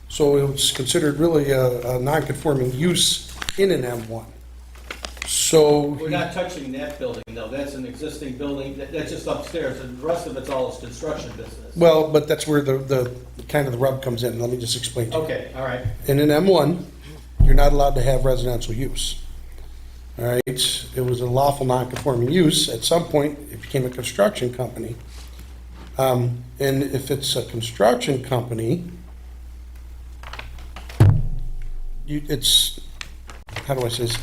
So it's considered really a non-conforming use in an M1. So. We're not touching that building, though. That's an existing building. That's just upstairs, and the rest of it's all construction business. Well, but that's where the kind of the rub comes in. Let me just explain to you. Okay, all right. In an M1, you're not allowed to have residential use. All right, it was a lawful non-conforming use. At some point, it became a construction company. And if it's a construction company, how do I say this?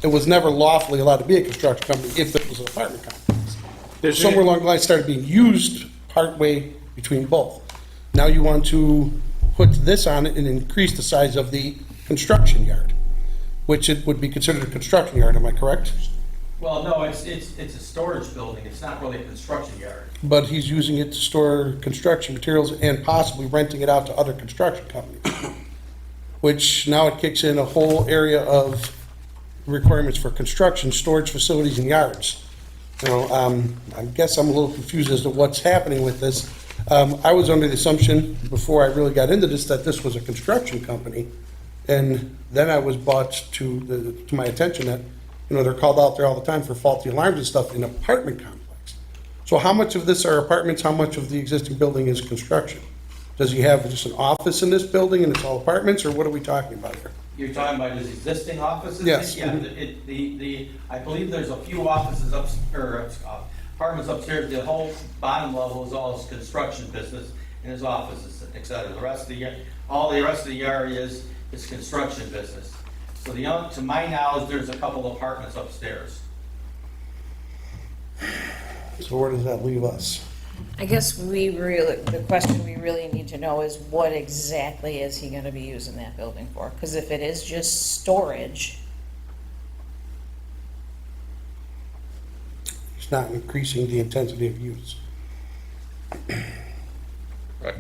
It was never lawfully allowed to be a construction company if it was an apartment complex. Somewhere along the line, it started being used partway between both. Now you want to put this on it and increase the size of the construction yard, which it would be considered a construction yard, am I correct? Well, no, it's a storage building. It's not really a construction yard. But he's using it to store construction materials and possibly renting it out to other construction companies, which now it kicks in a whole area of requirements for construction, storage facilities, and yards. You know, I guess I'm a little confused as to what's happening with this. I was under the assumption before I really got into this that this was a construction company, and then I was brought to my attention that, you know, they're called out there all the time for faulty alarms and stuff in apartment complex. So how much of this are apartments? How much of the existing building is construction? Does he have just an office in this building and it's all apartments, or what are we talking about here? You're talking about his existing offices? Yes. Yeah, I believe there's a few offices apartments upstairs. The whole bottom level is all his construction business and his offices, et cetera. The rest of all the rest of the yard is construction business. So to my knowledge, there's a couple apartments upstairs. So where does that leave us? I guess the question we really need to know is what exactly is he gonna be using that building for? Because if it is just storage, It's not increasing the intensity of use. Right.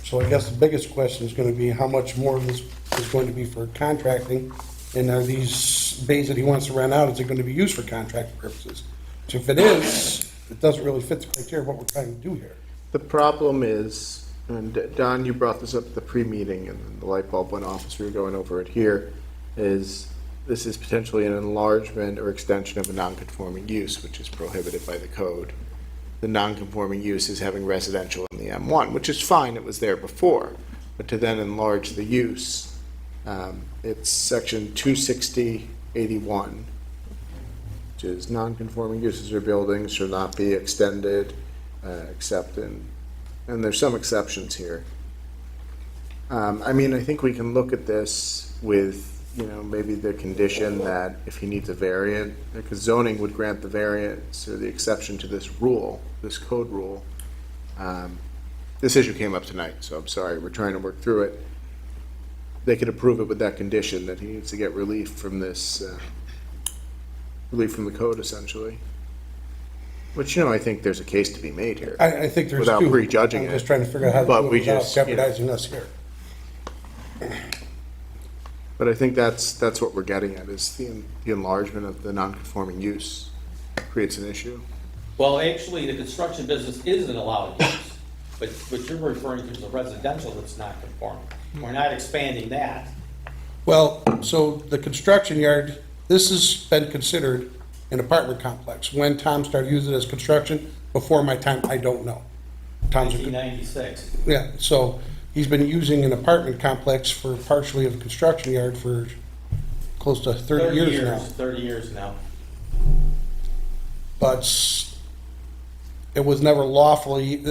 So I guess the biggest question is going to be how much more of this is going to be for contracting, and are these bays that he wants to rent out, is it going to be used for contract purposes? So if it is, it doesn't really fit the criteria of what we're trying to do here. The problem is, and Don, you brought this up at the pre-meeting and then the light bulb went off as we were going over it here, is this is potentially an enlargement or extension of a non-conforming use, which is prohibited by the code. The non-conforming use is having residential in the M1, which is fine, it was there before, but to then enlarge the use, it's section 26081, which is non-conforming uses or buildings shall not be extended, except in, and there's some exceptions here. I mean, I think we can look at this with, you know, maybe the condition that if he needs a variant, because zoning would grant the variance or the exception to this rule, this code rule. This issue came up tonight, so I'm sorry, we're trying to work through it. They could approve it with that condition that he needs to get relief from this, relief from the code essentially. Which, you know, I think there's a case to be made here. I think there's Without two. prejudging I'm it. just trying to figure out how to But do it we without just, you know. jeopardizing us here. But I think that's what we're getting at, is the enlargement of the non-conforming use creates an issue. Well, actually, the construction business is an allowed use, but what you're referring to is a residential that's not conforming. We're not expanding that. Well, so the construction yard, this has been considered an apartment complex. When Tom started using it as construction, before my time, I don't know. Tom's a good, 1996. yeah, so he's been using an apartment complex for partially of a construction yard for close to 30 years now. 30 years now. But it was never lawfully,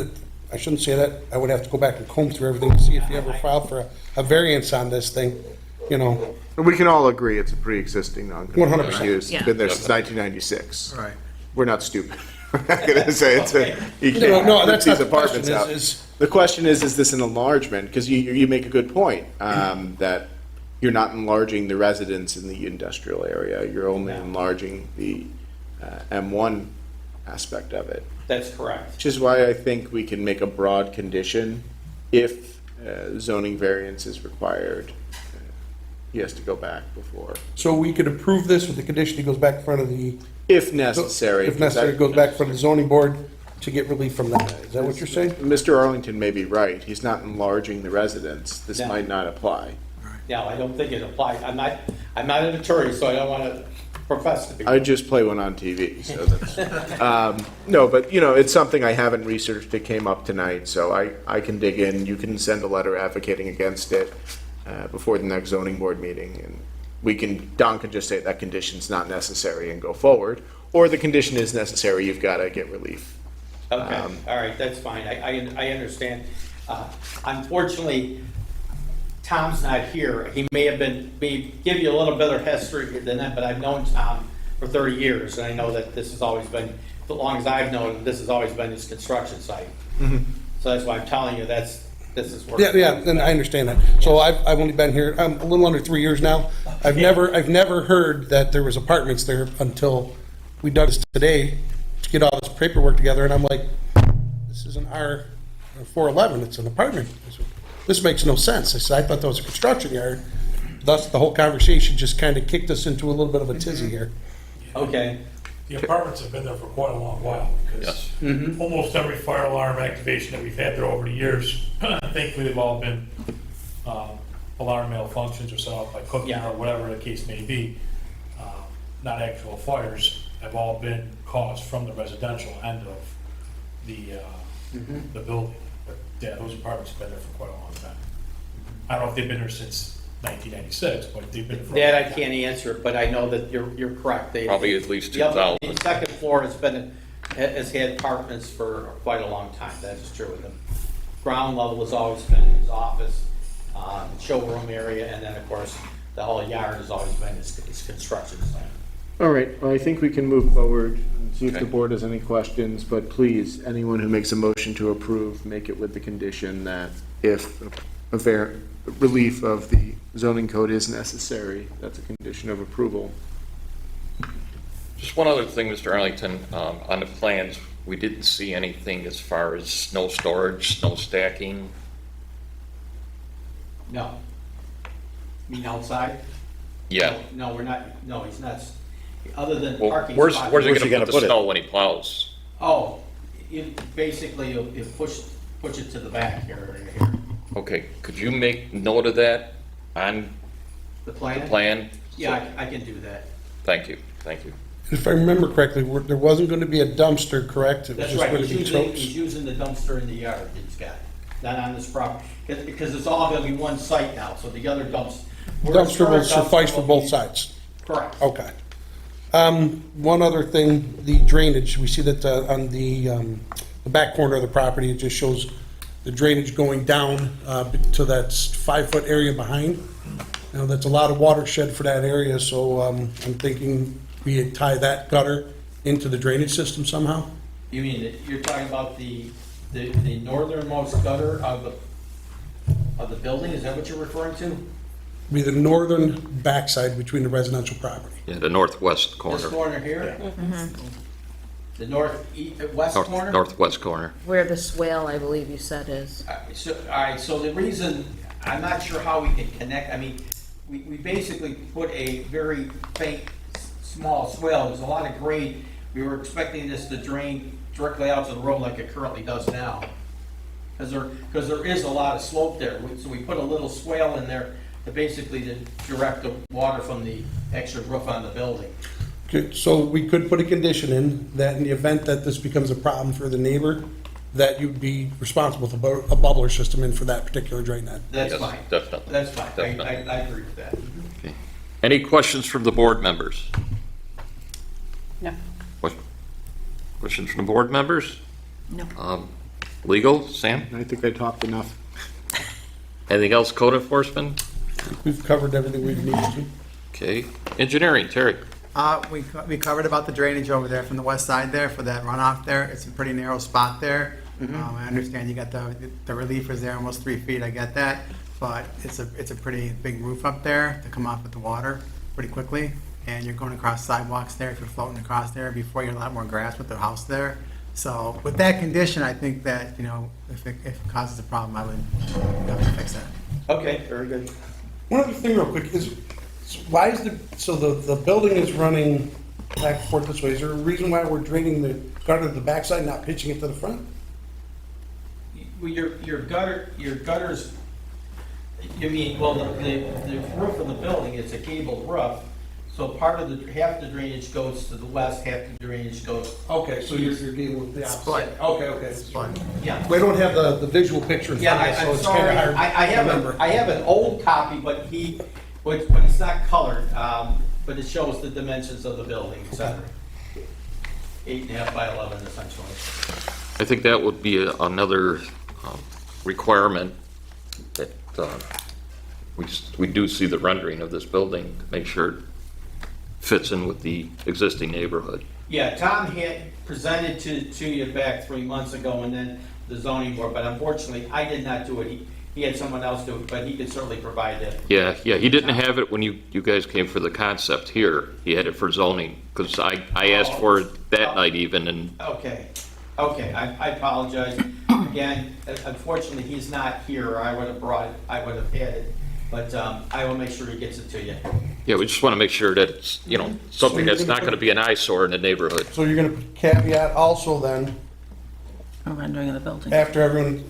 I shouldn't say that, I would have to go back and comb through everything to see if he ever filed for a variance on this thing, you know. We can all agree it's a pre-existing non-conforming 100%. use. It's Yeah. been there since 1996. Right. We're not stupid. We're not gonna say it's a, you No, can't no, put that's not these the question, apartments out. is The question is this an enlargement? Because you make a good point, that you're not enlarging the residents in the industrial area. You're only enlarging the M1 aspect of it. That's correct. Which is why I think we can make a broad condition. If zoning variance is required, he has to go back before. so we could approve this with the condition he goes back in front of the, If necessary. if necessary, goes back in front of the zoning board, to get relief from that. Is that what you're saying? Mr. Arlington may be right. He's not enlarging the residence. This Yeah. might not apply. No, I don't think it applies. I'm not an attorney, so I don't want to profess to be. I just play one on TV, so that's, no, but, you know, it's something I haven't researched. It came up tonight, so I can dig in. You can send a letter advocating against it before the next zoning board meeting, and Don can just say that condition's not necessary and go forward, or the condition is necessary, you've got to get relief. Okay, all right, that's fine. I understand. Unfortunately, Tom's not here. He may give you a little bit of history than that, but I've known Tom for 30 years, and I know that this has always been, as long as I've known him, this has always been his construction site. So that's why I'm telling you, this is where. Yeah, and I understand that. So I've only been here, I'm a little under 3 years now. I've never heard that there was apartments there until we dug this today to get all this paperwork together, and I'm like, this is an R411, it's an apartment. This makes no sense. I said, I thought that was a construction yard. Thus, the whole conversation just kind of kicked us into a little bit of a tizzy here. Okay, The apartments have been there for quite a long while, because almost every fire alarm activation that we've had there over the years, thankfully, they've all been alarm malfunctions or set off by cooking Yeah. or whatever the case may be. Not actual fires, have all been caused from the residential end of the building. But yeah, those apartments have been there for quite a long time. I don't know if they've been there since 1996, but they've been there for a that long I time. can't answer, but I know that you're correct. Probably at least The other- 2000. The second floor has had apartments for quite a long time, that is true. And the ground level has always been his office, showroom area, and then, of course, the whole yard has always been his construction site. All right, well, I think we can move forward and see if the Okay. board has any questions, but please, anyone who makes a motion to approve, make it with the condition that if relief of the zoning code is necessary, that's a condition of approval. Just one other thing, Mr. Arlington, on the plans, we didn't see anything as far as snow storage, snow stacking. No. You mean outside? Yeah. No, we're not, no, he's not, other than Well, parking where's spots. he gonna put the snow when he plows? Oh, basically, you push it to the back here. Okay, could you make note of that on The the plan? plan? Yeah, I can do that. Thank you. If I remember correctly, there wasn't going to be a dumpster, correct? It was That's just right, going to be totes? he's using the dumpster in the yard he's got, not on this property. Because it's all gonna be one site now, so the other Dumpster will suffice for both sides? Correct. Okay. One other thing, the drainage, we see that on the back corner of the property, it just shows the drainage going down to that 5-foot area behind. Now, that's a lot of watershed for that area, so I'm thinking we tie that gutter into the drainage system somehow? You mean, you're talking about the northernmost gutter of the building, is that what you're referring to? Be the northern backside between the residential property. Yeah, the northwest This corner, corner here? The west corner? northwest corner. Where the swale, I believe you said, is. All right, so the reason, I'm not sure how we can connect, I mean, we basically put a very faint, small swale, there's a lot of grade. We were expecting this to drain directly out to the road like it currently does now. Because there is a lot of slope there, so we put a little swale in there to basically to direct the water from the extra roof on the building. Okay, so we could put a condition in that in the event that this becomes a problem for the neighbor, that you'd be responsible for a bubbler system in for that particular drain net. That's Yes, fine. definitely. That's fine, Definitely. I agree with that. Okay. Any questions from the board members? No. Questions from the board members? No. Legal, Sam? I think I talked enough. Anything else, code enforcement? We've covered everything we've needed to. Okay. Engineering, Terry? We covered about the drainage over there from the west side there for that runoff there. It's a pretty narrow spot there. I understand you got the relievers there, almost 3 feet, I get that. But it's a pretty big roof up there to come off with the water pretty quickly. And you're going across sidewalks there, if you're floating across there, before you get a lot more grass with the house there. So with that condition, I think that, if it causes a problem, I would have to fix that. Okay, very good. One other thing real quick is, why is the building is running back and forth this way? Is there a reason why we're draining the gutter to the backside, not pitching it to the front? Well, your gutters, you mean, well, the roof of the building, it's a gabled roof, so part of half the drainage goes to the west, half the drainage goes, Okay, so you're dealing with the opposite. Split. Okay. Split. yeah. We don't have the visual picture in Yeah, front of us, so I'm it's sorry, kinda hard I to remember. have an old copy, but it's not colored, but it shows the dimensions of the building, et cetera. 8.5 by 11 essentially. I think that would be another requirement that we do see the rendering of this building, to make sure it fits in with the existing neighborhood. Yeah, Tom had presented to you back 3 months ago, and then the zoning board, but unfortunately, I did not do it. He had someone else do it, but he could certainly provide it. Yeah, he didn't have it when you guys came for the concept here. He had it for zoning, because I asked for it that night even, and Okay, I apologize. Again, unfortunately, he's not here, or I would have had it, but I will make sure he gets it to you. yeah, we just want to make sure that it's, something that's not going to be an eyesore in the neighborhood. So you're gonna caveat also then, A rendering of the building. after everyone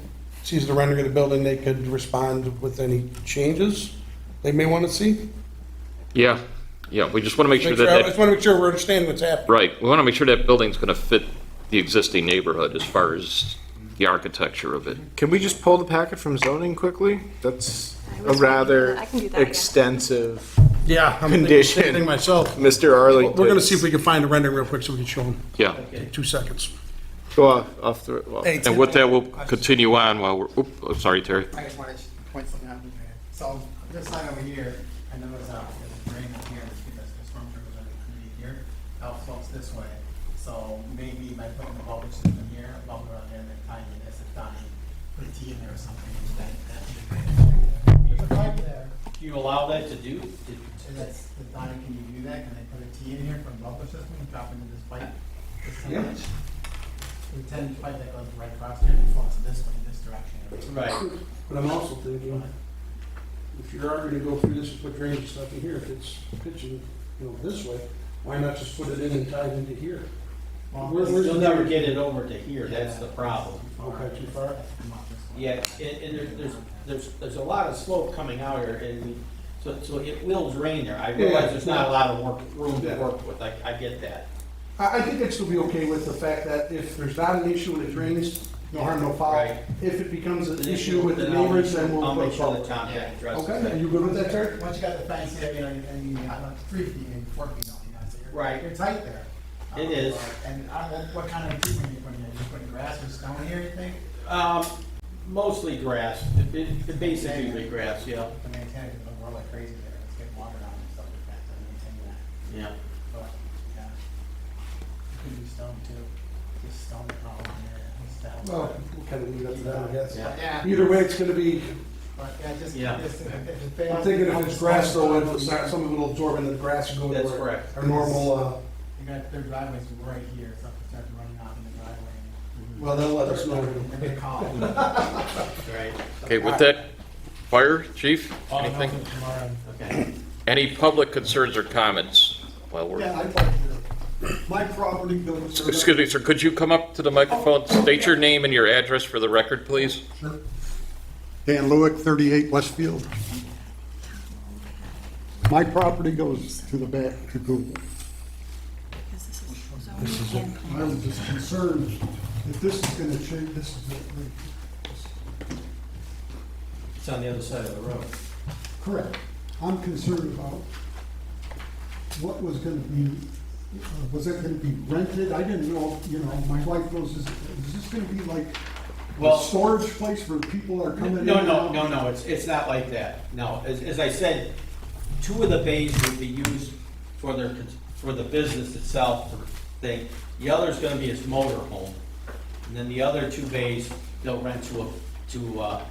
sees the rendering of the building, they could respond with any changes they may want to see? Yeah, we just want to make sure I that, just want to make sure we're understanding what's happening. right, we want to make sure that building's going to fit the existing neighborhood as far as the architecture of it. Can we just pull the packet from zoning quickly? That's I a was rather thinking that. I can do that, I guess. extensive, Yeah, I'm thinking the same Condition. thing myself. Mr. Arlington. We're gonna see if we can find the rendering real quick so we can show them. Yeah, 2 seconds. Go off the, well, Hey, and with that, we'll continue on while we're, sorry, Terry. I just wanted to point something out. So this side over here, I know there's a drain up here, because the storm drain goes underneath here, out slopes this way. So maybe by putting the bubble system here, a bubble around there, and then tying it as a dotting, put a T in there or something, that should be. There's a pipe there, Do you allow that to do? so that's, the Donnie, can you do that? Can they put a T in here from bubble system and drop into this pipe? This 10 inch? The 10 inch pipe that goes right across here and flows this way, in this direction. Right. But I'm also thinking, if you're already gonna go through this and put drainage stuff in here, if it's pitching, this way, why not just put it in and tie it into here? Where's You'll the never drainage? get it over to here, that's the problem. Okay, too far? Yeah, and there's a lot of slope coming out here, and so it will drain there. I realize there's not a lot of room to work with, I get that. I think I'd still be okay with the fact that if there's not an issue and it drains, no harm, no foul. Right. If it becomes an issue with the neighbors, then we'll I'll put make it sure forward. that Tom addresses Okay, are that. you good with that, Terry? Once you got the fence here, I don't 3 feet, maybe 4 feet, so Right. you're tight there. It is. And what kind of treatment you putting in? You putting grass or stone here, you think? Mostly grass, it basically be grass, yeah. To maintain it, it'll grow like crazy there, it's getting water down and stuff like that, to maintain that. Yeah. But, yeah. It could be stone too, just stone all on there, just that. Well, we'll kind of leave it to that, I guess. Yeah. Either way, it's gonna be, But, yeah, just, Yeah. if it fails. I'm thinking if it's grass though, if some of it will absorb into the grass and go That's to correct. our normal, You got their driveways right here, so if it starts running off in the driveway. well, they'll let us know. And they call. Right, Okay, with that, fire chief, Nothing anything? from our end. okay. Any public concerns or comments? Well, Yeah, I'd like to, my property goes. excuse me, sir, could you come up to the microphone, state your name and your address for the record, please? Sure. Dan Lewick, 38 Westfield. My property goes to the back to Google. I'm just concerned if this is gonna change, this is, It's on the other side of the road. correct. I'm concerned about what was gonna be, was it gonna be rented? I didn't know, my wife goes, is this gonna be like a Well- storage place for people that are coming in? No, and no, out? no, no, it's not like that. No, as I said, 2 of the bays would be used for the business itself, thing. The other's gonna be his motor home. And then the other 2 bays, they'll rent to a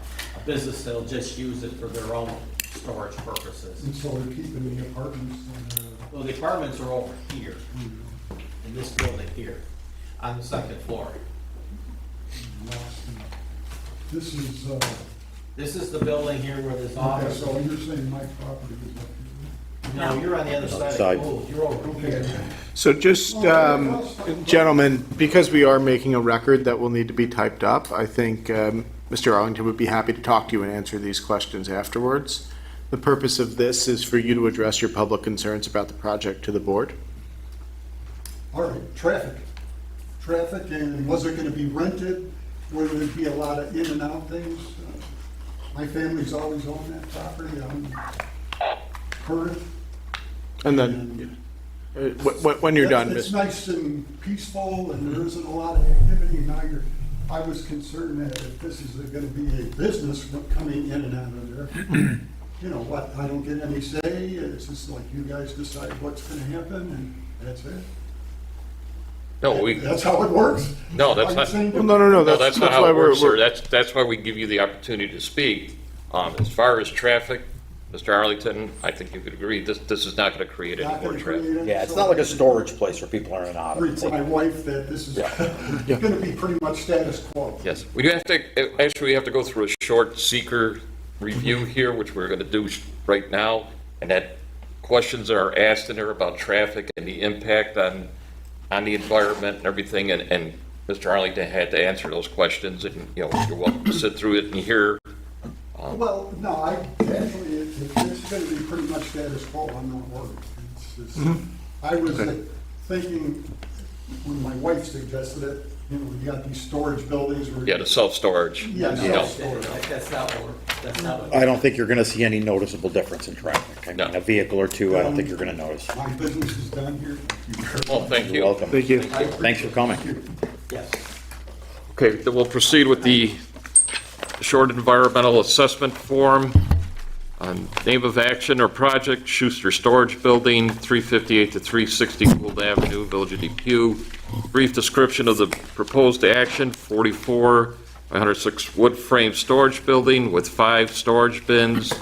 business that'll just use it for their own storage purposes. And so they're keeping the apartments Well, the apartments are over here, in this building here, on the 2nd floor. This is, This is the building here where this okay, office. so you're saying my property is up here? No, you're on the other side. Side. Oh, you're over here. So just, gentlemen, because we are making a record that will need to be typed up, I think Mr. Arlington would be happy to talk to you and answer these questions afterwards. The purpose of this is for you to address your public concerns about the project to the board. All right, traffic. Traffic, and was it gonna be rented? Would there be a lot of in and out things? My family's always owned that property, I'm heard it. And then, when you're done, It's Ms. nice and peaceful, and there isn't a lot of activity. Now I was concerned that if this is gonna be a business coming in and out of there, you know what, I don't get any say, it's just like you guys decide what's gonna happen, and that's it. No, That's how it works. No, that's I'm not- saying Well, no, no, that's not how why it works, we're- sir. That's why we give you the opportunity to speak. As far as traffic, Mr. Arlington, I think you could agree, this is not going to create any Not more gonna traffic. create any Yeah, it's sort not like a of- storage place where people are in and out. Agree to my wife that this is gonna be pretty much status quo. Yes, we do have to, actually, we have to go through a short seeker review here, which we're going to do right now, and that questions are asked in there about traffic and the impact on the environment and everything, and Mr. Arlington had to answer those questions, and, you know, you're welcome to sit through it and hear. Well, no, actually, it's gonna be pretty much status quo, I'm not worried. It's just- I was thinking, when my wife suggested it, you know, you got these storage buildings where. Yeah, the self-storage. Yeah, you know. That's not what that's not what. I don't think you're gonna see any noticeable difference in traffic. I mean, No. a vehicle or two, I don't think you're gonna notice. My business is done here. Well, thank You're you. welcome. Thank you. Thanks for coming. Yes. Okay, then we'll proceed with the short environmental assessment form. Name of action or project, Schuster Storage Building, 358 to 360 Gould Avenue, Village of Depew. Brief description of the proposed action, 44 by 106 wood frame storage building with 5 storage bins,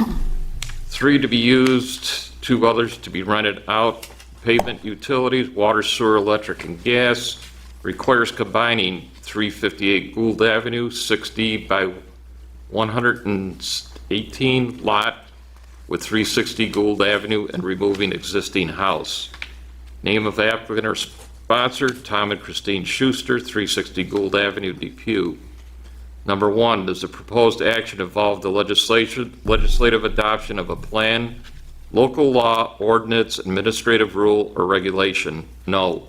3 to be used, 2 others to be rented out. Pavement utilities, water, sewer, electric, and gas. Requires combining 358 Gould Avenue, 60 by 118 lot with 360 Gould Avenue and removing existing house. Name of applicant or sponsor, Tom and Christine Schuster, 360 Gould Avenue, Depew. Number 1, does the proposed action involve the legislative adoption of a plan, local law, ordinance, administrative rule, or regulation? No.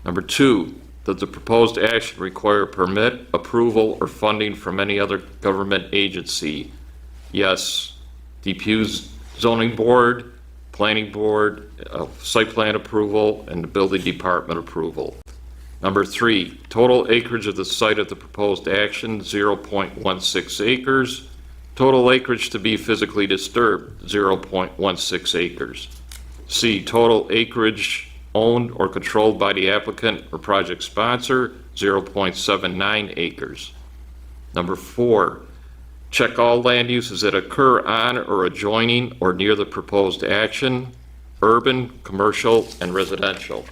Number 2, does the proposed action require permit, approval, or funding from any other government agency? Yes. Depew's zoning board, planning board, site plan approval, and the building department approval. Number 3, total acreage of the site of the proposed action, 0.16 acres. Total acreage to be physically disturbed, 0.16 acres. C, total acreage owned or controlled by the applicant or project sponsor, 0.79 acres. Number 4, check all land uses that occur on or adjoining or near the proposed action, urban, commercial, and residential.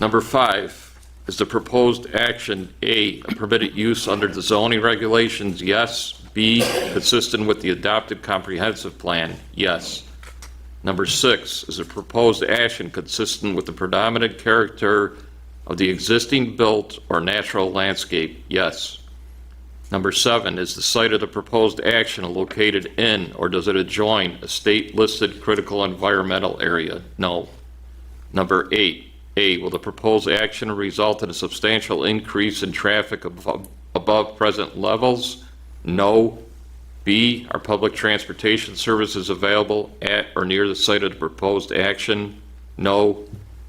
Number 5, is the proposed action A, a permitted use under the zoning regulations? Yes. B, consistent with the adopted comprehensive plan? Yes. Number 6, is the proposed action consistent with the predominant character of the existing built or natural landscape? Yes. Number 7, is the site of the proposed action located in or does it adjoin a state-listed critical environmental area? No. Number 8, A, will the proposed action result in a substantial increase in traffic above present levels? No. B, are public transportation services available at or near the site of the proposed action? No.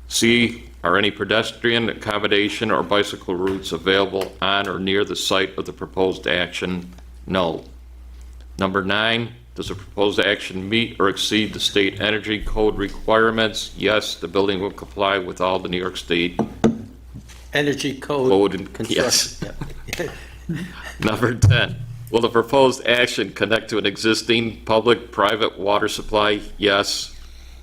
C, are any pedestrian accommodation or bicycle routes available on or near the site of the proposed action? No. Number 9, does the proposed action meet or exceed the state energy code requirements? Yes, the building will comply with all the New York State Energy code. code. And Construction. yes. Number 10, will the proposed action connect to an existing public-private water supply? Yes.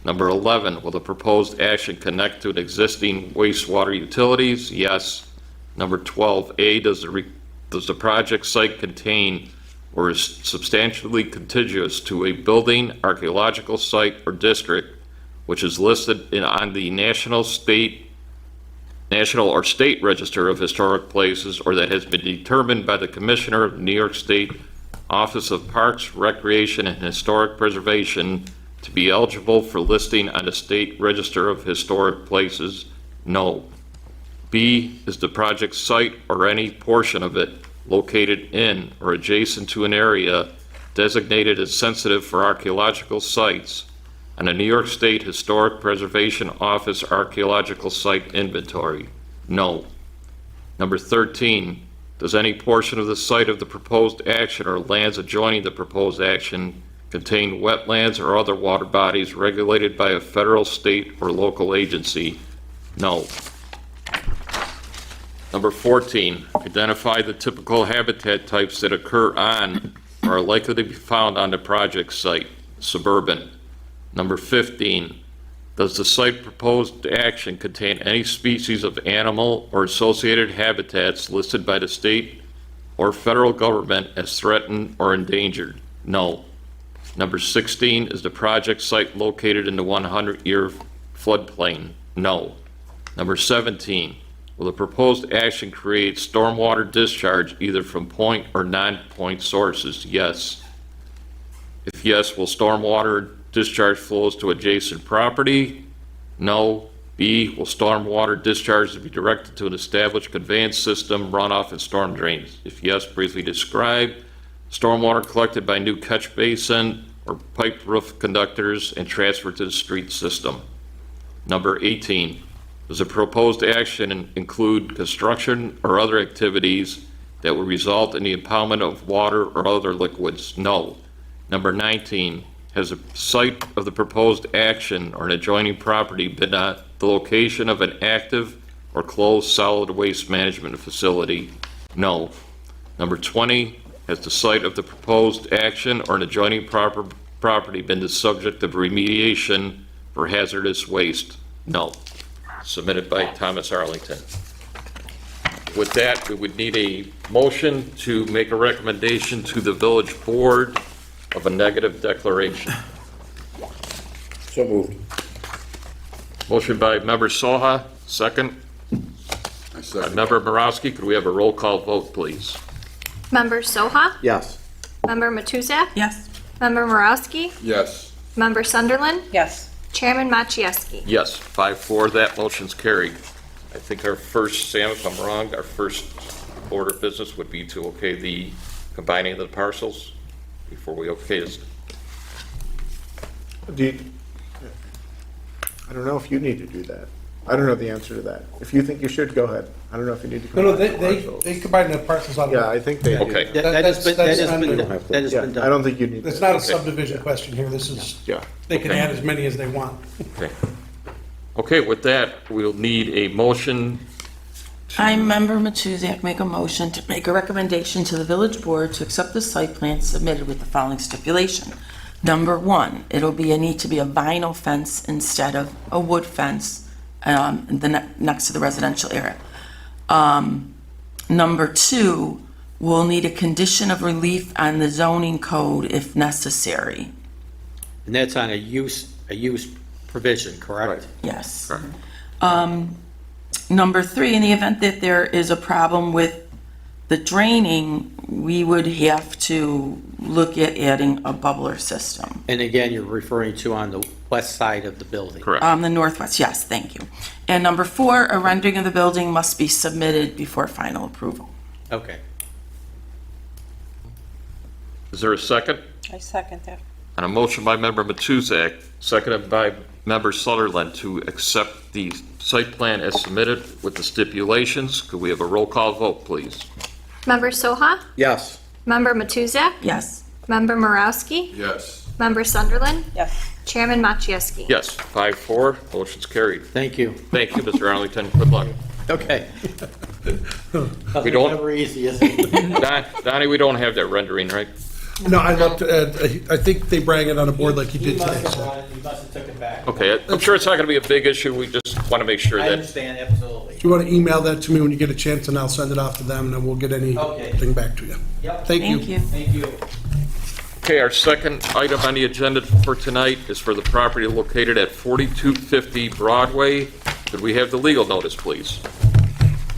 Number 11, will the proposed action connect to an existing wastewater utilities? Yes. Number 12, A, does the project site contain or is substantially contiguous to a building, archaeological site, or district which is listed on the national or state register of historic places, or that has been determined by the Commissioner of the New York State Office of Parks, Recreation, and Historic Preservation to be eligible for listing on the state register of historic places? No. B, is the project site or any portion of it located in or adjacent to an area designated as sensitive for archaeological sites on the New York State Historic Preservation Office Archaeological Site Inventory? No. Number 13, does any portion of the site of the proposed action or lands adjoining the proposed action contain wetlands or other water bodies regulated by a federal, state, or local agency? No. Number 14, identify the typical habitat types that occur on or are likely to be found on the project site. Suburban. Number 15, does the site proposed action contain any species of animal or associated habitats listed by the state or federal government as threatened or endangered? No. Number 16, is the project site located in the 100-year floodplain? No. Number 17, will the proposed action create stormwater discharge either from point or non-point sources? Yes. If yes, will stormwater discharge flows to adjacent property? No. B, will stormwater discharge be directed to an established conveyance system, runoff, and storm drains? If yes, briefly describe. Stormwater collected by new catch basin or pipe roof conductors and transferred to the street system. Number 18, does the proposed action include construction or other activities that will result in the impoundment of water or other liquids? No. Number 19, has the site of the proposed action or an adjoining property been the location of an active or closed solid waste management facility? No. Number 20, has the site of the proposed action or an adjoining property been the subject of remediation for hazardous waste? No. Submitted by Thomas Arlington. With that, we would need a motion to make a recommendation to the village board of a negative declaration. So moved. Motion by member Soha, second. By member Borowski. Could we have a roll call vote, please? Member Soha? Yes. Member Matuzak? Yes. Member Morowski? Yes. Member Sunderland? Yes. Chairman Maciejewski? Yes, 5-4, that motion's carried. I think our first, Sam, if I'm wrong, our first order of business would be to okay the combining of the parcels before we okay this. I don't know if you need to do that. I don't know the answer to that. If you think you should, go ahead. I don't know if you need to. No, combine the they parcels. combine the parcels on. Yeah, I think they do. Okay. That has been, that has That's been, under- that has Yeah, been I done. don't think you need. It's to. not a subdivision question here, this is, Yeah. they can Okay. add as many as they want. Okay. Okay, with that, we'll need a motion. I, Member Matuzak, make a motion to make a recommendation to the village board to accept the site plan submitted with the following stipulation. Number 1, it'll need to be a vinyl fence instead of a wood fence next to the residential area. Number 2, we'll need a condition of relief on the zoning code if necessary. And that's on a use provision, correct? Yes. Correct. Number 3, in the event that there is a problem with the draining, we would have to look at adding a bubbler system. And again, you're referring to on the west side of the building. Correct. The northwest, yes, thank you. And number 4, a rendering of the building must be submitted before final approval. Okay. Is there a second? I second that. On a motion by member Matuzak, seconded by member Sutherland to accept the site plan as submitted with the stipulations. Could we have a roll call vote, please? Member Soha? Yes. Member Matuzak? Yes. Member Morowski? Yes. Member Sunderland? Yes. Chairman Maciejewski? Yes, 5-4, motion's carried. Thank you. Thank you, Mr. Arlington. Good luck. Okay. We don't- Never easy, is it? Donnie, we don't have that rendering, right? No, I looked, I think they bring it on a board like you did today, so. You must have took it back. Okay, I'm sure it's not going to be a big issue. We just want to make sure I that, understand, absolutely. If you want to email that to me when you get a chance, and I'll send it off to them, and then we'll get Okay. anything back to you. Yep. Thank you. Thank you. Thank you. Okay, our second item on the agenda for tonight is for the property located at 4250 Broadway. Could we have the legal notice, please?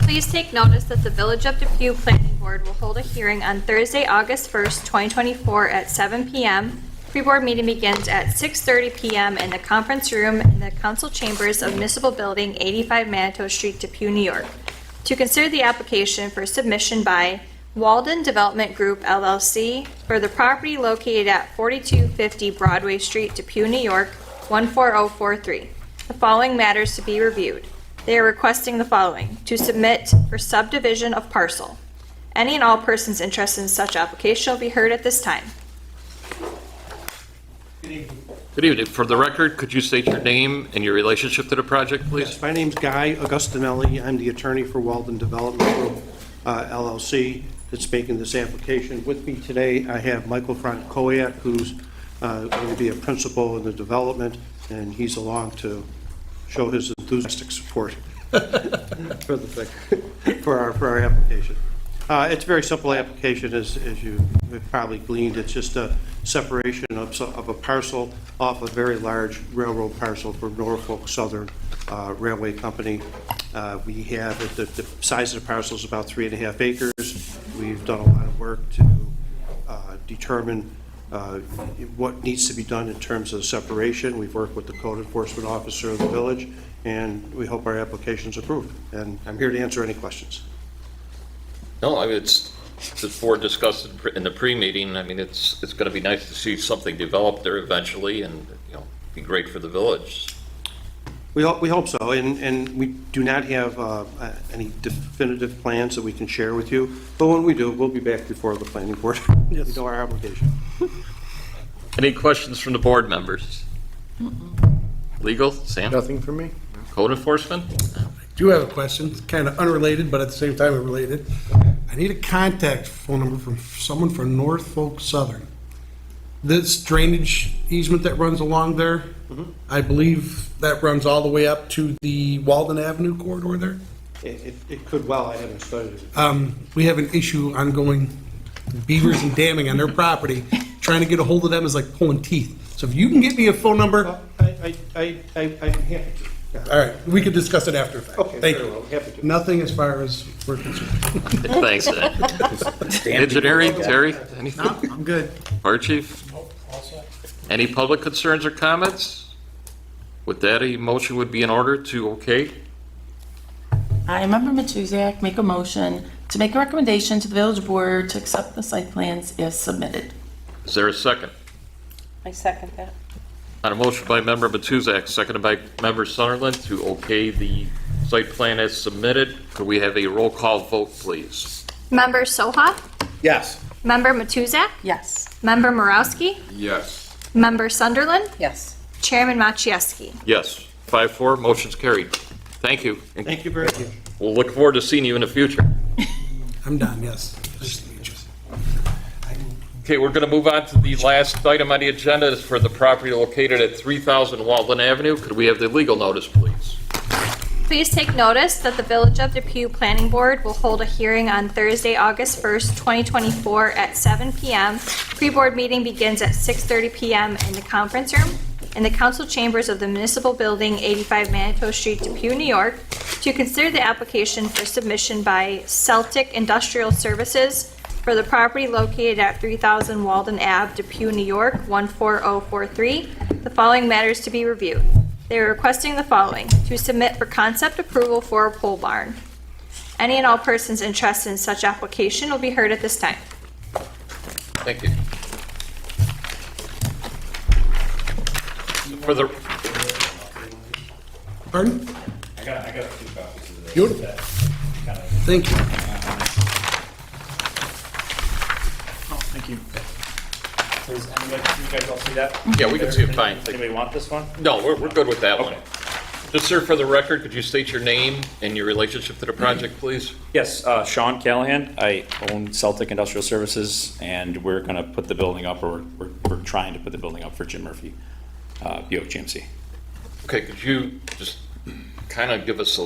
Please take notice that the Village of Depew Planning Board will hold a hearing on Thursday, August 1st, 2024 at 7 p.m. Pre-board meeting begins at 6:30 p.m. in the conference room in the council chambers of Municipal Building, 85 Manitou Street, Depew, New York, to consider the application for submission by Walden Development Group LLC for the property located at 4250 Broadway Street, Depew, New York, 14043. The following matters to be reviewed. They are requesting the following: to submit for subdivision of parcel. Any and all persons interested in such application will be heard at this time. Good evening. For the record, could you state your name and your relationship to the project, please? Yes, my name's Guy Augustinelli. I'm the attorney for Walden Development Group, LLC, that's making this application. With me today, I have Michael Frankowiak, who's going to be a principal in the development, and he's along to show his enthusiastic support for the thing, for our application. It's a very simple application, as you have probably gleaned. It's just a separation of a parcel off a very large railroad parcel for Norfolk Southern Railway Company. We have, the size of the parcel is about 3.5 acres. We've done a lot of work to determine what needs to be done in terms of separation. We've worked with the code enforcement officer of the village, and we hope our application's approved. And I'm here to answer any questions. No, I mean, it's, the board discussed in the pre-meeting, I mean, it's going to be nice to see something develop there eventually and, be great for the village. We hope so, and we do not have any definitive plans that we can share with you, but when we do, we'll be back before the planning board. We know our obligation. Any questions from the board members? Legal, Sam? Nothing from me? Code enforcement? Do have a question, it's kind of unrelated, but at the same time related. I need a contact phone number from someone from Norfolk Southern. This drainage easement that runs along there, I believe that runs all the way up to the Walden Avenue corridor there. It could well, I haven't studied it. We have an issue ongoing, beavers and damming on their property. Trying to get a hold of them is like pulling teeth. So if you can get me a phone number, I'm happy to. all right, we could discuss it after. Okay, Thank very you. well, happy to. Nothing as far as we're concerned. Thanks. Engineering, Terry? Anything? No, I'm good. Fire chief? Any public concerns or comments? With that, a motion would be in order to okay. I, Member Matuzak, make a motion to make a recommendation to the village board to accept the site plans as submitted. Is there a second? I second that. On a motion by member Matuzak, seconded by member Sunderland to okay the site plan as submitted, could we have a roll call vote, please? Member Soha? Yes. Member Matuzak? Yes. Member Morowski? Yes. Member Sunderland? Yes. Chairman Maciejewski? Yes, 5-4, motion's carried. Thank you. And Thank you very much. we'll look forward to seeing you in the future. I'm done, yes. Nice to meet you. Okay, we're going to move on to the last item on the agenda is for the property located at 3000 Walden Avenue. Could we have the legal notice, please? Please take notice that the Village of Depew Planning Board will hold a hearing on Thursday, August 1st, 2024 at 7 p.m. Pre-board meeting begins at 6:30 p.m. in the conference room in the council chambers of the Municipal Building, 85 Manitou Street, Depew, New York, to consider the application for submission by Celtic Industrial Services for the property located at 3000 Walden Ave, Depew, New York, 14043. The following matters to be reviewed. They are requesting the following: to submit for concept approval for a pole barn. Any and all persons interested in such application will be heard at this time. Thank you. For the, Pardon? I got a few copies of this. Beautiful. Thank you. Oh, thank you. Does anybody, you guys all see that? yeah, we can see it fine. Anybody want this one? No, we're good with that one. Okay. Just, sir, for the record, could you state your name and your relationship to the project, please? Yes, Sean Callahan. I own Celtic Industrial Services, and we're going to put the building up, or we're trying to put the building up for Jim Murphy, Buick GMC. Okay, could you just kind of give us a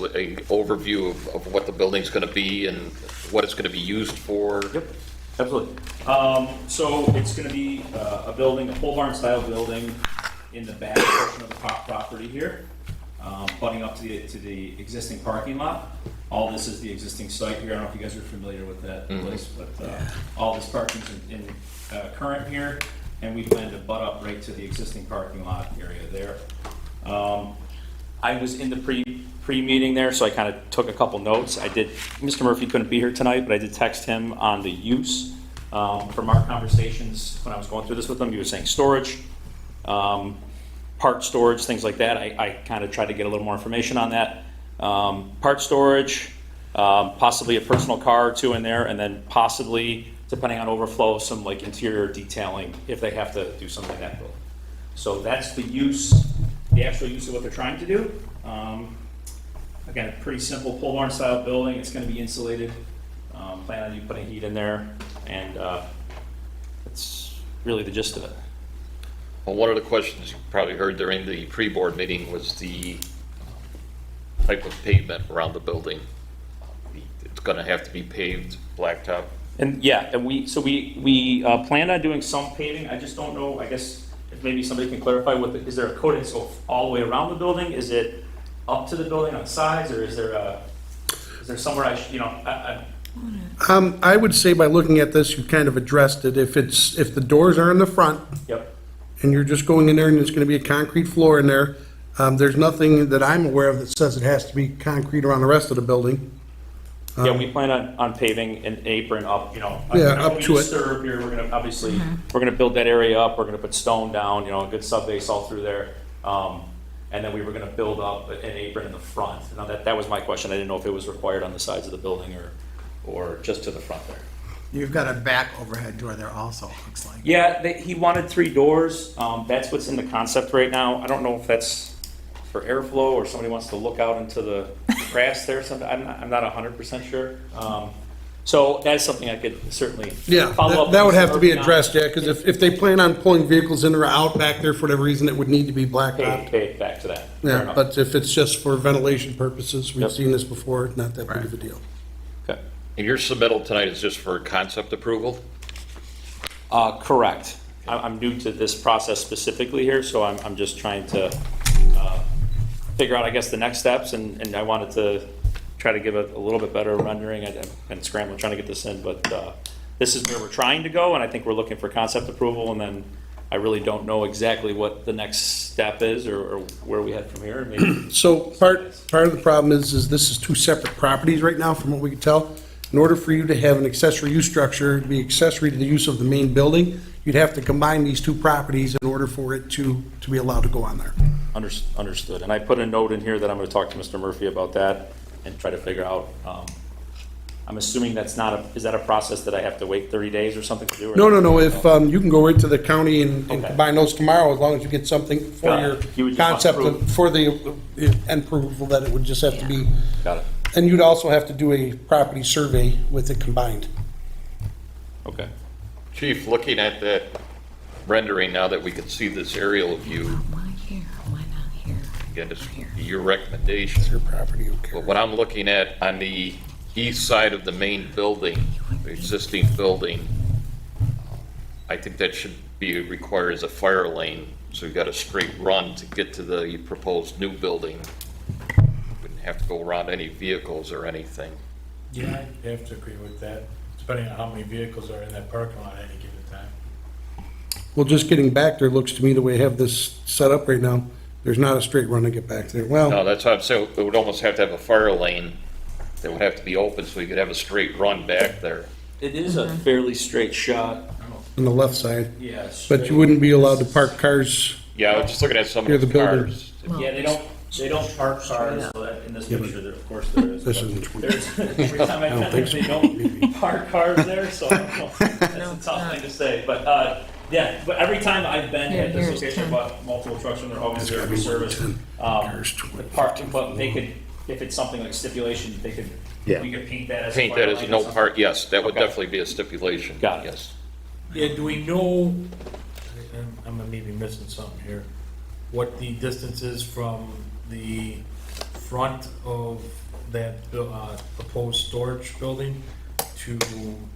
overview of what the building's going to be and what it's going to be used for? Yep, absolutely. So it's gonna be a building, a pole barn style building in the back portion of the property here, butting up to the existing parking lot. All this is the existing site here. I don't know if you guys are familiar with that place, but all this parking's in current here, and we plan to butt up right to the existing parking lot area there. I was in the pre-meeting there, so I kind of took a couple notes. Mr. Murphy couldn't be here tonight, but I did text him on the use. From our conversations, when I was going through this with him, he was saying storage, part storage, things like that. I kind of tried to get a little more information on that. Part storage, possibly a personal car or two in there, and then possibly, depending on overflow, some like interior detailing if they have to do something like that. So that's the use, the actual use of what they're trying to do. Again, a pretty simple pole barn style building. It's going to be insulated. Plan on you putting heat in there, and that's really the gist of it. Well, one of the questions you probably heard during the pre-board meeting was the type of pavement around the building. It's going to have to be paved, blacktop. And yeah, and we plan on doing some paving. I just don't know, I guess, if maybe somebody can clarify is there a coating so all the way around the building? Is it up to the building on the sides, or is there somewhere I would say by looking at this, you've kind of addressed it. If the doors are in the front, Yep. and you're just going in there and there's gonna be a concrete floor in there, there's nothing that I'm aware of that says it has to be concrete around the rest of the building. Yeah, we plan on paving an apron up, Yeah, up to it. Disturb here, we're gonna, obviously, we're gonna build that area up, we're gonna put stone down, a good sub base all through there. And then we were gonna build up an apron in the front. Now, that was my question, I didn't know if it was required on the sides of the building or just to the front there. You've got a back overhead door there also, looks like. Yeah, he wanted 3 doors, that's what's in the concept right now. I don't know if that's for airflow or somebody wants to look out into the grass there, I'm not 100% sure. So that's something I could certainly Yeah, follow up. that would with have to be Murphy on. addressed, yeah, because if they plan on pulling vehicles in or out back there for whatever reason, it would need to be blacktopped. Okay, back to that. Fair Yeah, enough. but if it's just for ventilation purposes, we've Yep. seen this before, not that big of a deal. Okay. And your submittal tonight is just for concept approval? Correct. I'm new to this process specifically here, so I'm just trying to figure out, I guess, the next steps, and I wanted to try to give a little bit better rendering. I've been scrambling trying to get this in, but this is where we're trying to go, and I think we're looking for concept approval, and then I really don't know exactly what the next step is or where we head from here. Maybe. So part of the problem is this is 2 separate properties right now, from what we can tell. In order for you to have an accessory use structure to be accessory to the use of the main building, you'd have to combine these 2 properties in order for it to be allowed to go on there. Understood. And I put a note in here that I'm going to talk to Mr. Murphy about that and try to figure out. I'm assuming is that a process that I have to wait 30 days or something to do? Or No, if, you can go right to the county and Okay. combine those tomorrow, as long as you get something for Got your it. You would just concept, approve. for the end approval, that it would just have to be, Got it. and you'd also have to do a property survey with it combined. Okay. Chief, looking at that rendering now that we can see this aerial view, Why here, why not here? again, it's your recommendation. Your property, okay. But what I'm looking at on the east side of the main building, the existing building, I think that should be required as a fire lane, so you've got a straight run to get to the proposed new building. Wouldn't have to go around any vehicles or anything. Yeah, I have to agree with that, depending on how many vehicles are in that parking lot at any given time. Well, just getting back there, looks to me the way I have this set up right now, there's not a straight run to get back there. Well, No, that's what I'm saying, it would almost have to have a fire lane that would have to be open so you could have a straight run back there. It is a fairly straight shot. I don't know. on the left side, Yeah. but straight. you wouldn't be allowed to park cars. Yeah, I was just looking at some Near of the the building. cars. Yeah, they don't park cars, so that in this picture, there, of course, there is. This but isn't true. There's, every time I've been there, they don't park cars there, so I don't know. That's a tough thing to say, but, yeah, but every time I've been at this Here's location, 10. I bought multiple trucks and they're always there for service. Here's The 20, park, but they could, if it's something like stipulation, they could, Yeah. we could paint that as. a Paint fire that as lane or no something. part, yes, that would Okay. definitely be a stipulation. Got it. Yes. Yeah, do we know, I'm maybe missing something here, what the distance is from the front of that proposed storage building to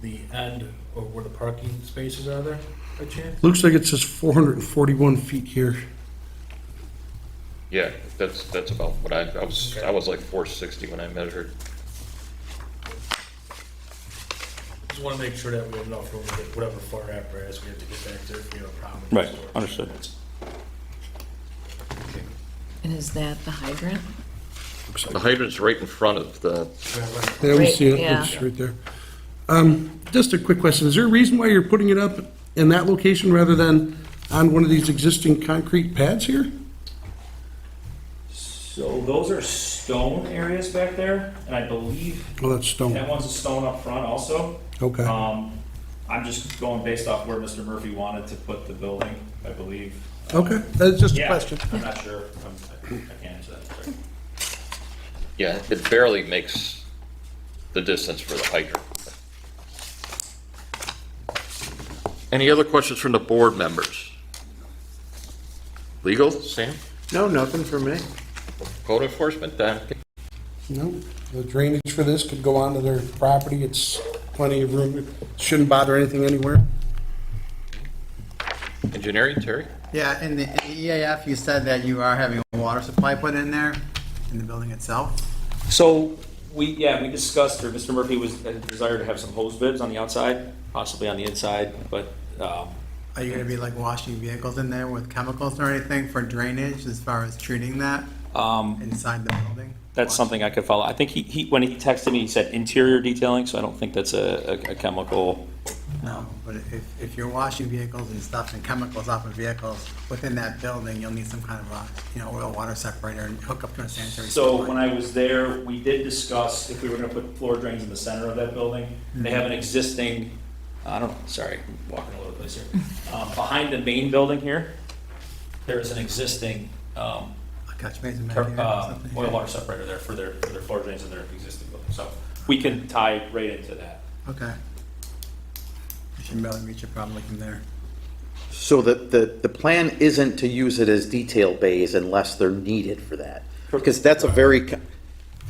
the end of where the parking spaces are there, by chance? Looks like it says 441 feet here. Yeah, that's about what I was like 460 when I measured. Just want to make sure that we have enough room to get whatever fire apparatus we have to get back there if we have a problem. with Right, storage. understood. And is that the hydrant? The hydrant's right in front of the, Yeah, we Right, see it, yeah. it's right there. Just a quick question, is there a reason why you're putting it up in that location rather than on one of these existing concrete pads here? So those are stone areas back there, and I believe Oh, that's stone, that one's a stone up front also. okay. I'm just going based off where Mr. Murphy wanted to put the building, I believe. Okay, that's just a Yeah, question. I'm not sure. I can't answer that. Sorry. yeah, it barely makes the distance for the hydrant. Any other questions from the board members? Legal, Sam? No, nothing for me. Code enforcement, Don? No, the drainage for this could go onto their property, it's plenty of room, shouldn't bother anything anywhere. Engineering, Terry? Yeah, in the EAF, you said that you are having a water supply put in there, in the building itself? So we discussed, or Mr. Murphy was desired to have some hose bibs on the outside, possibly on the inside, but Are you gonna be like washing vehicles in there with chemicals or anything for drainage as far as treating that inside the building? that's something I could follow. I think he when he texted me, he said interior detailing, so I don't think that's a chemical. No, but if you're washing vehicles and stuff and chemicals off of vehicles within that building, you'll need some kind of a, oil water separator and hook up to a sanitary. So sewer when line. I was there, we did discuss if we were gonna put floor drains in the center of that building. They have an existing, I don't know, sorry, I'm walking all over the place here. Behind the main building here, there is an existing, A catch basin back here or something. oil water separator there for their floor drains in their existing building. So we can tie right into that. Okay. You should barely reach it probably from there. So the plan isn't to use it as detail bays unless they're needed for that? Because that's a very,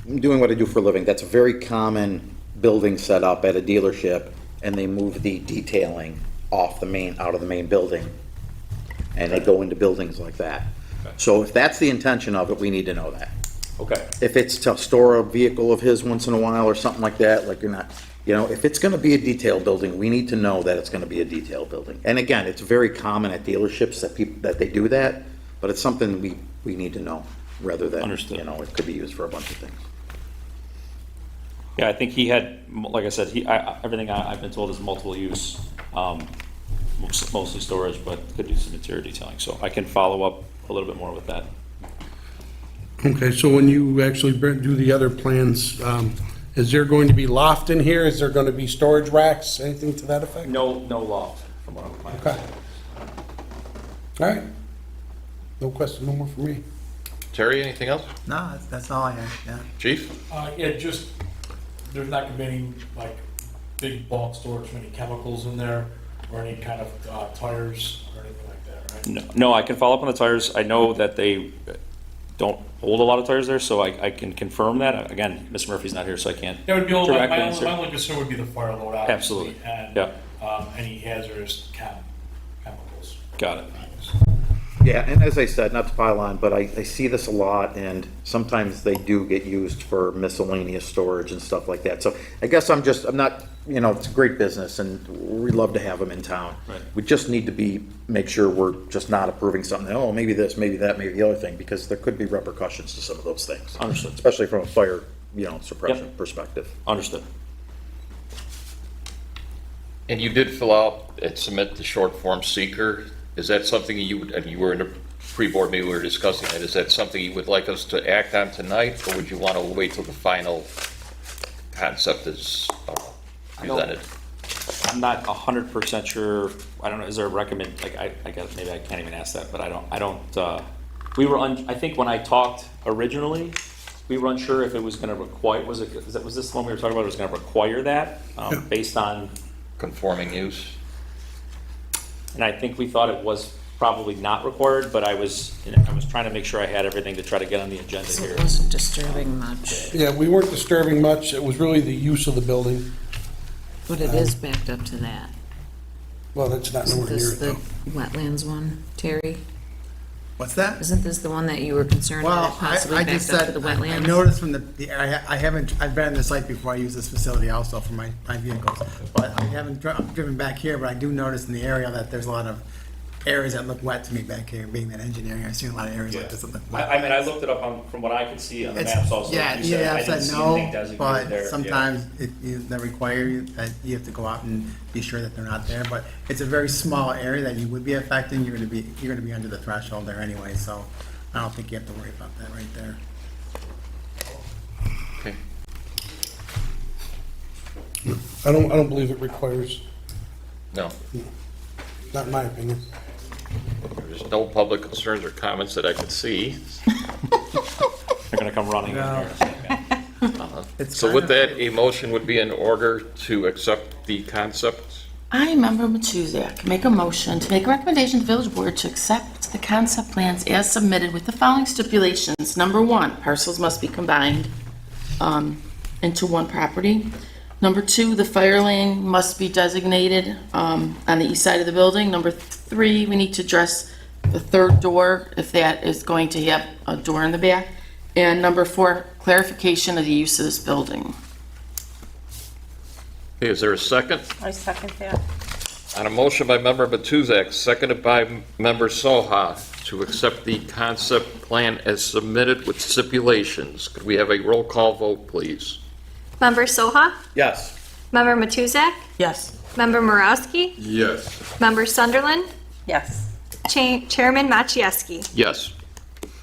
I'm doing what I do for a living, that's a very common building setup at a dealership, and they move the detailing out of the main building, and they go into buildings like that. Okay. So if that's the intention of it, we need to know that. Okay. If it's to store a vehicle of his once in a while or something like that, like you're not, if it's gonna be a detail building, we need to know that it's gonna be a detail building. And again, it's very common at dealerships that they do that, but it's something we need to know, rather than, Understood. it could be used for a bunch of things. Yeah, I think he had, like I said, everything I've been told is multiple use, mostly storage, but could do some interior detailing. So I can follow up a little bit more with that. Okay, so when you actually do the other plans, is there going to be loft in here? Is there going to be storage racks, anything to that effect? No loft from what I'm planning. Okay. All right. No question, no more for me. Terry, anything else? No, that's all I had, yeah. Chief? Yeah, just, there's not gonna be any, like, big bulk storage, any chemicals in there, or any kind of tires or anything like that, right? No, I can follow up on the tires. I know that they don't hold a lot of tires there, so I can confirm that. Again, Mr. Murphy's not here, so I can't. That would be, my directly answer. only concern would be the fire load, obviously. Absolutely. And, Yeah. any hazardous chemicals. Got it. Yeah, and as I said, not to pile on, but I see this a lot, and sometimes they do get used for miscellaneous storage and stuff like that. So I guess I'm not, it's a great business, and we love to have them in town. Right. We just need to make sure we're just not approving something, maybe this, maybe that, maybe the other thing, because there could be repercussions to some of those things. Understood. Especially from a fire, suppression Yep. perspective. Understood. And you did fill out and submit the short form seeker. Is that something and you were in a pre-board meeting, we were discussing it, is that something you would like us to act on tonight, or would you want to wait till the final concept is presented? I'm not 100% sure. I don't know. Is there a I guess maybe I can't even ask that, but I don't. We were I think when I talked originally, we were unsure if it was going to require. Was this the one we were talking about? It was going to require that based on Conforming use? And I think we thought it was probably not required, but I was trying to make sure I had everything to try to get on the agenda So here. it wasn't disturbing much, Yeah, we weren't disturbing much. It was really the use of the building. but it is backed up to that. Well, that's not Isn't nowhere near this it, the though. wetlands one, Terry? What's that? Isn't this the one that you were concerned that Well, it possibly I just backed up to said, the I wetlands? noticed from I've been on the site before. I use this facility also for my vehicles, but I haven't driven back here, but I do notice in the area that there's a lot of areas that look wet to me back here, being that engineering, I've seen a lot of areas like this that look wet. I mean, I looked it up from what I could see on the It's- maps also. Yeah, You said I didn't see anything designated but there. Yeah. sometimes they require you, that you have to go out and be sure that they're not there, but it's a very small area that you would be affecting, you're gonna be under the threshold there anyway, so I don't think you have to worry about that right there. Okay. I don't believe it requires, No, not in my opinion. there's no public concerns or comments that I could see. They're gonna come running in No. here. It's So kind with of- that, a motion would be in order to accept the concept. I, Member Matuzak, make a motion to make a recommendation to the village board to accept the concept plans as submitted with the following stipulations. Number one, parcels must be combined into one property. Number two, the fire lane must be designated on the east side of the building. Number three, we need to address the third door, if that is going to have a door in the back. And number four, clarification of the use of this building. Okay, is there a second? I second that. On a motion by Member Matuzak, seconded by Member Soha, to accept the concept plan as submitted with stipulations. Could we have a roll call vote, please? Member Soha? Yes. Member Matuzak? Yes. Member Morowski? Yes. Member Sunderland? Yes. Chairman Maciejewski? Yes.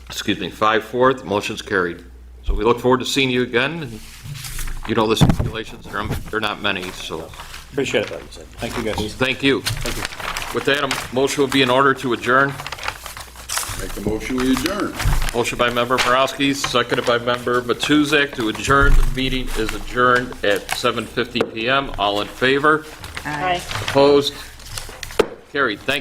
Excuse me, 5-4, the motion's carried. So we look forward to seeing you again, and you know the stipulations, they're not many, so Appreciate it. Thank you, guys. thank you. With that, a motion will be in order to adjourn. Make the motion, we adjourn. Motion by Member Borowski, seconded by Member Matuzak to adjourn. The meeting is adjourned at 7:50 PM. All in favor? Aye. Opposed? Carried. Thank you.